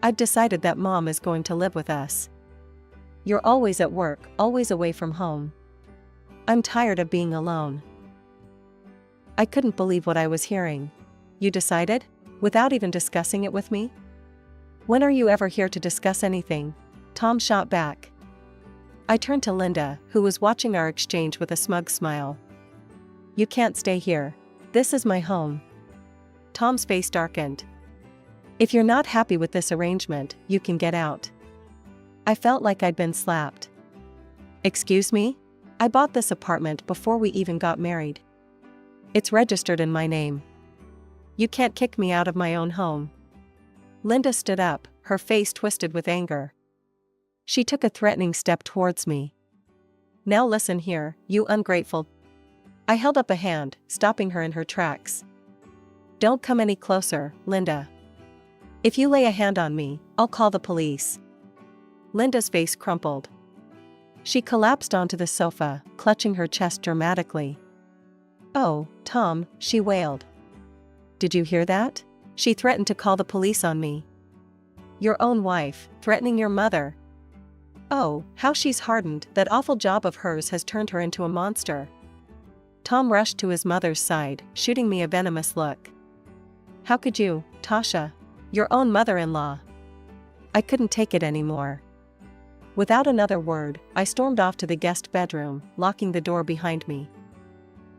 "I've decided that Mom is going to live with us. You're always at work, always away from home. I'm tired of being alone." I couldn't believe what I was hearing. "You decided? Without even discussing it with me? When are you ever here to discuss anything?" Tom shot back. I turned to Linda, who was watching our exchange with a smug smile. "You can't stay here. This is my home." Tom's face darkened. "If you're not happy with this arrangement, you can get out." I felt like I'd been slapped. "Excuse me? I bought this apartment before we even got married. It's registered in my name. You can't kick me out of my own home." Linda stood up, her face twisted with anger. She took a threatening step towards me. "Now listen here, you ungrateful." I held up a hand, stopping her in her tracks. "Don't come any closer, Linda. If you lay a hand on me, I'll call the police." Linda's face crumpled. She collapsed onto the sofa, clutching her chest dramatically. "Oh, Tom," she wailed. "Did you hear that? She threatened to call the police on me." "Your own wife, threatening your mother? Oh, how she's hardened. That awful job of hers has turned her into a monster." Tom rushed to his mother's side, shooting me a venomous look. "How could you, Tasha? Your own mother-in-law." I couldn't take it anymore. Without another word, I stormed off to the guest bedroom, locking the door behind me.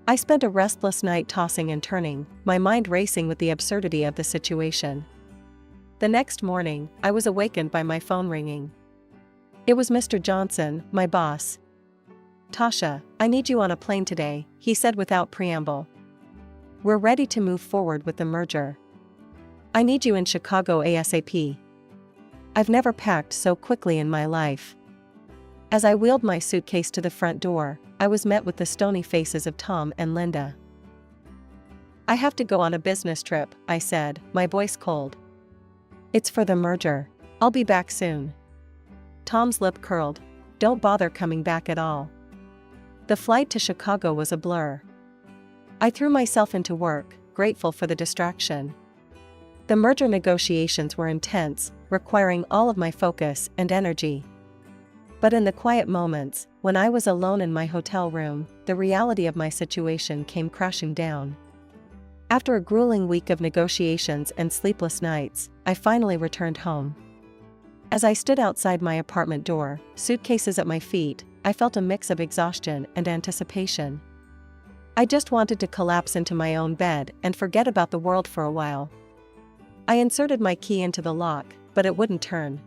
I spent a restless night tossing and turning, my mind racing with the absurdity of the situation. The next morning, I was awakened by my phone ringing. It was Mr. Johnson, my boss. "Tasha, I need you on a plane today," he said without preamble. "We're ready to move forward with the merger." I need you in Chicago ASAP. I've never packed so quickly in my life. As I wheeled my suitcase to the front door, I was met with the stony faces of Tom and Linda. I have to go on a business trip, I said, my voice cold. It's for the merger. I'll be back soon. Tom's lip curled. Don't bother coming back at all. The flight to Chicago was a blur. I threw myself into work, grateful for the distraction. The merger negotiations were intense, requiring all of my focus and energy. But in the quiet moments, when I was alone in my hotel room, the reality of my situation came crashing down. After a grueling week of negotiations and sleepless nights, I finally returned home. As I stood outside my apartment door, suitcases at my feet, I felt a mix of exhaustion and anticipation. I just wanted to collapse into my own bed and forget about the world for a while. I inserted my key into the lock, but it wouldn't turn.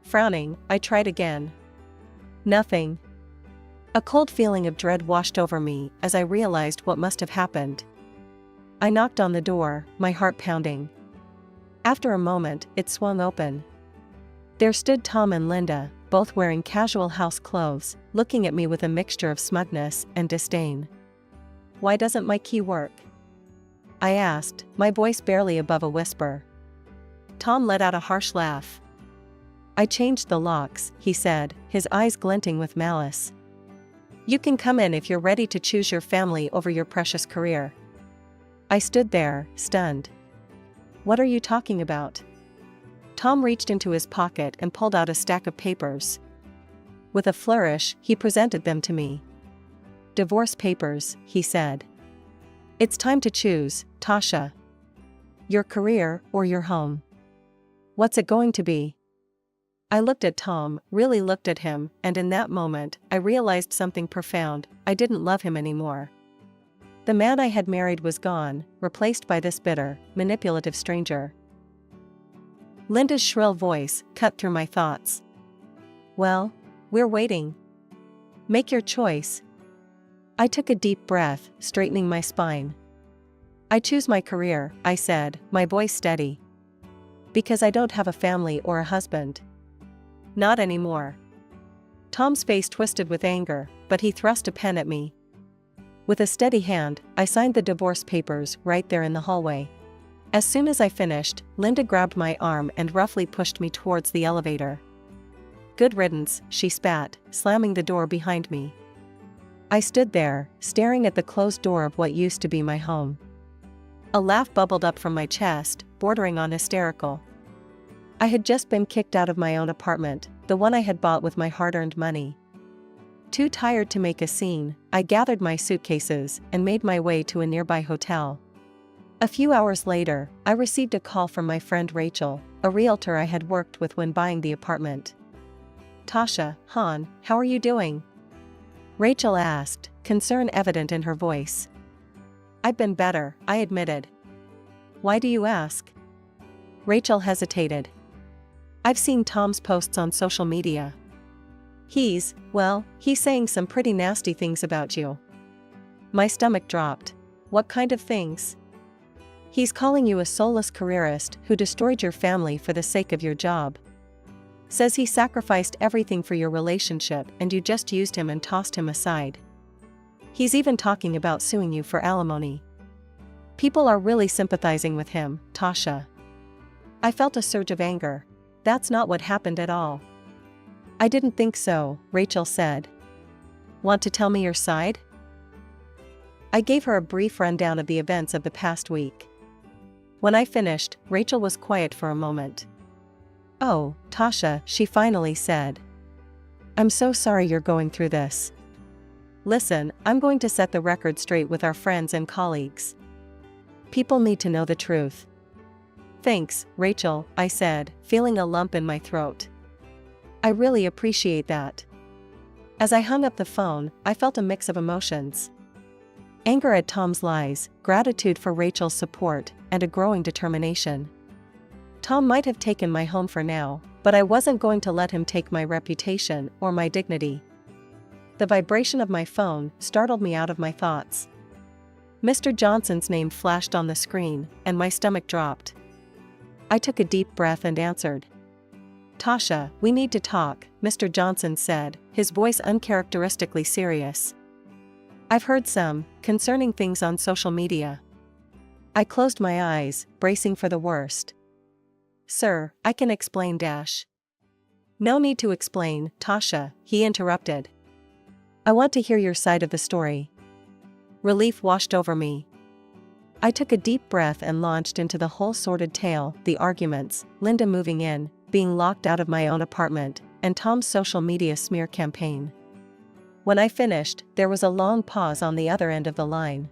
Frowning, I tried again. Nothing. A cold feeling of dread washed over me as I realized what must have happened. I knocked on the door, my heart pounding. After a moment, it swung open. There stood Tom and Linda, both wearing casual house clothes, looking at me with a mixture of smugness and disdain. Why doesn't my key work? I asked, my voice barely above a whisper. Tom let out a harsh laugh. I changed the locks, he said, his eyes glinting with malice. You can come in if you're ready to choose your family over your precious career. I stood there, stunned. What are you talking about? Tom reached into his pocket and pulled out a stack of papers. With a flourish, he presented them to me. Divorce papers, he said. It's time to choose, Tasha. Your career or your home. What's it going to be? I looked at Tom, really looked at him, and in that moment, I realized something profound. I didn't love him anymore. The man I had married was gone, replaced by this bitter, manipulative stranger. Linda's shrill voice cut through my thoughts. Well, we're waiting. Make your choice. I took a deep breath, straightening my spine. I choose my career, I said, my voice steady. Because I don't have a family or a husband. Not anymore. Tom's face twisted with anger, but he thrust a pen at me. With a steady hand, I signed the divorce papers right there in the hallway. As soon as I finished, Linda grabbed my arm and roughly pushed me towards the elevator. Good riddance, she spat, slamming the door behind me. I stood there, staring at the closed door of what used to be my home. A laugh bubbled up from my chest, bordering on hysterical. I had just been kicked out of my own apartment, the one I had bought with my hard-earned money. Too tired to make a scene, I gathered my suitcases and made my way to a nearby hotel. A few hours later, I received a call from my friend Rachel, a realtor I had worked with when buying the apartment. Tasha, hon, how are you doing? Rachel asked, concern evident in her voice. I've been better, I admitted. Why do you ask? Rachel hesitated. I've seen Tom's posts on social media. He's saying some pretty nasty things about you. My stomach dropped. What kind of things? He's calling you a soulless careerist who destroyed your family for the sake of your job. Says he sacrificed everything for your relationship and you just used him and tossed him aside. He's even talking about suing you for alimony. People are really sympathizing with him, Tasha. I felt a surge of anger. That's not what happened at all. I didn't think so, Rachel said. Want to tell me your side? I gave her a brief rundown of the events of the past week. When I finished, Rachel was quiet for a moment. Oh, Tasha, she finally said. I'm so sorry you're going through this. Listen, I'm going to set the record straight with our friends and colleagues. People need to know the truth. Thanks, Rachel, I said, feeling a lump in my throat. I really appreciate that. As I hung up the phone, I felt a mix of emotions. Anger at Tom's lies, gratitude for Rachel's support, and a growing determination. Tom might have taken my home for now, but I wasn't going to let him take my reputation or my dignity. The vibration of my phone startled me out of my thoughts. Mr. Johnson's name flashed on the screen, and my stomach dropped. I took a deep breath and answered. "Tasha, we need to talk," Mr. Johnson said, his voice uncharacteristically serious. "I've heard some concerning things on social media." I closed my eyes, bracing for the worst. "Sir, I can explain dash." "No need to explain, Tasha," he interrupted. "I want to hear your side of the story." Relief washed over me. I took a deep breath and launched into the whole sordid tale: the arguments, Linda moving in, being locked out of my own apartment, and Tom's social media smear campaign. When I finished, there was a long pause on the other end of the line.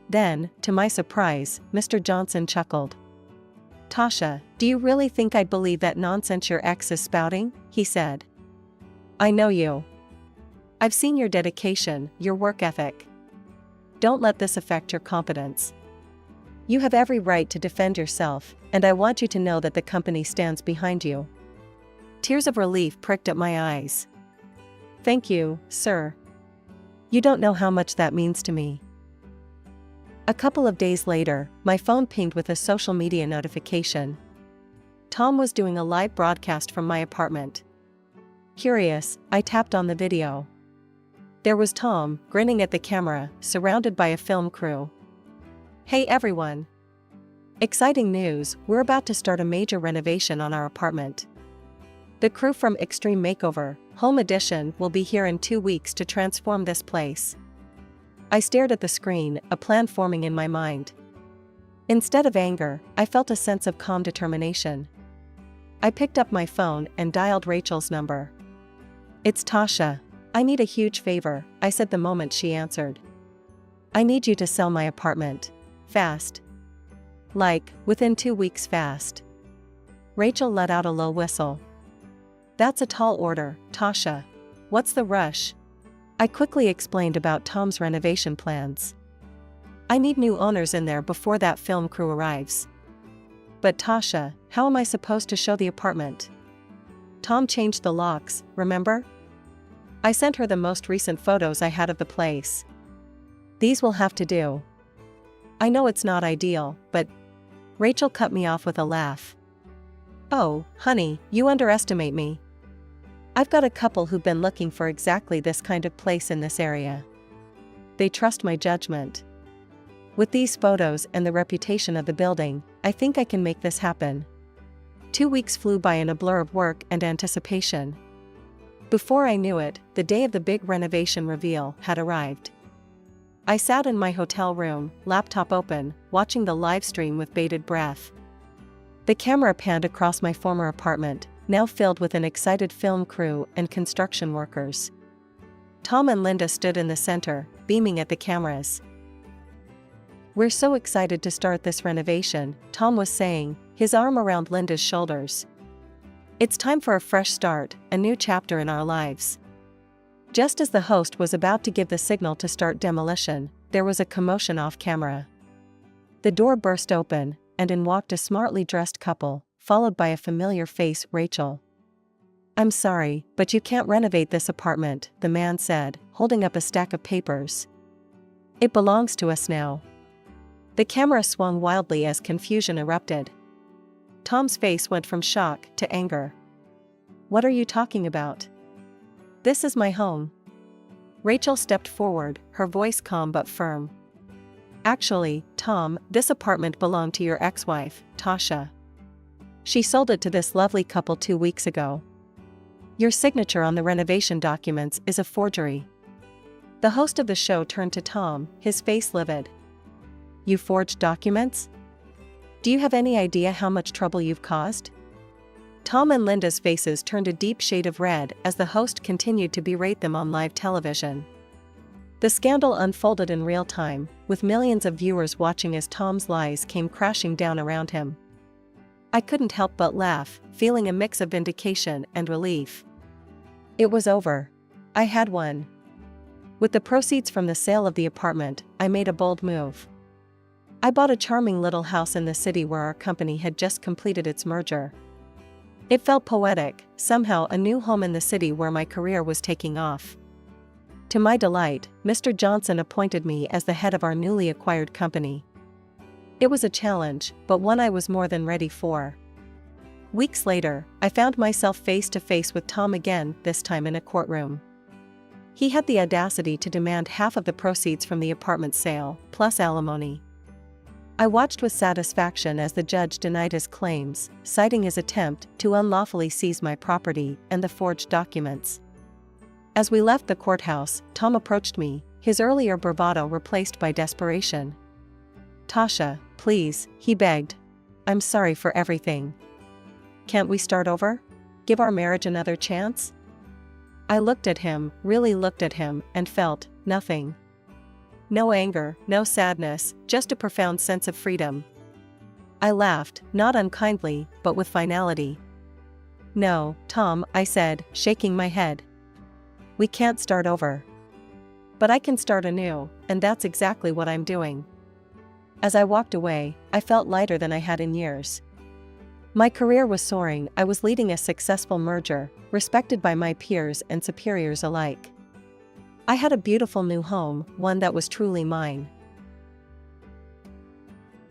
Then, to my surprise, Mr. Johnson chuckled. "Tasha, do you really think I'd believe that nonsense your ex is spouting?" he said. "I know you. I've seen your dedication, your work ethic. Don't let this affect your confidence. You have every right to defend yourself, and I want you to know that the company stands behind you." Tears of relief pricked at my eyes. "Thank you, sir. You don't know how much that means to me." A couple of days later, my phone pinged with a social media notification. Tom was doing a live broadcast from my apartment. Curious, I tapped on the video. There was Tom, grinning at the camera, surrounded by a film crew. "Hey everyone! Exciting news, we're about to start a major renovation on our apartment. The crew from Extreme Makeover, Home Edition will be here in 2 weeks to transform this place." I stared at the screen, a plan forming in my mind. Instead of anger, I felt a sense of calm determination. I picked up my phone and dialed Rachel's number. "It's Tasha. I need a huge favor," I said the moment she answered. "I need you to sell my apartment. Fast. Like, within 2 weeks fast." Rachel let out a low whistle. "That's a tall order, Tasha. What's the rush?" I quickly explained about Tom's renovation plans. "I need new owners in there before that film crew arrives." "But Tasha, how am I supposed to show the apartment? Tom changed the locks, remember?" I sent her the most recent photos I had of the place. "These will have to do." "I know it's not ideal, but..." Rachel cut me off with a laugh. "Oh, honey, you underestimate me. I've got a couple who've been looking for exactly this kind of place in this area. They trust my judgment. With these photos and the reputation of the building, I think I can make this happen." 2 weeks flew by in a blur of work and anticipation. Before I knew it, the day of the big renovation reveal had arrived. I sat in my hotel room, laptop open, watching the live stream with bated breath. The camera panned across my former apartment, now filled with an excited film crew and construction workers. Tom and Linda stood in the center, beaming at the cameras. "We're so excited to start this renovation," Tom was saying, his arm around Linda's shoulders. "It's time for a fresh start, a new chapter in our lives." Just as the host was about to give the signal to start demolition, there was a commotion off camera. The door burst open, and in walked a smartly dressed couple, followed by a familiar face, Rachel. "I'm sorry, but you can't renovate this apartment," the man said, holding up a stack of papers. "It belongs to us now." The camera swung wildly as confusion erupted. Tom's face went from shock to anger. "What are you talking about? This is my home." Rachel stepped forward, her voice calm but firm. "Actually, Tom, this apartment belonged to your ex-wife, Tasha. She sold it to this lovely couple 2 weeks ago. Your signature on the renovation documents is a forgery." The host of the show turned to Tom, his face livid. "You forged documents? Do you have any idea how much trouble you've caused?" Tom and Linda's faces turned a deep shade of red as the host continued to berate them on live television. The scandal unfolded in real time, with millions of viewers watching as Tom's lies came crashing down around him. I couldn't help but laugh, feeling a mix of vindication and relief. It was over. I had won. With the proceeds from the sale of the apartment, I made a bold move. I bought a charming little house in the city where our company had just completed its merger. It felt poetic, somehow a new home in the city where my career was taking off. To my delight, Mr. Johnson appointed me as the head of our newly acquired company. It was a challenge, but one I was more than ready for. Weeks later, I found myself face to face with Tom again, this time in a courtroom. He had the audacity to demand half of the proceeds from the apartment sale, plus alimony. I watched with satisfaction as the judge denied his claims, citing his attempt to unlawfully seize my property and the forged documents. As we left the courthouse, Tom approached me, his earlier bravado replaced by desperation. "Tasha, please," he begged. "I'm sorry for everything. Can't we start over? Give our marriage another chance?" I looked at him, really looked at him, and felt nothing. No anger, no sadness, just a profound sense of freedom. I laughed, not unkindly, but with finality. "No, Tom," I said, shaking my head. "We can't start over. But I can start anew, and that's exactly what I'm doing." As I walked away, I felt lighter than I had in years. My career was soaring, I was leading a successful merger, respected by my peers and superiors alike. I had a beautiful new home, one that was truly mine.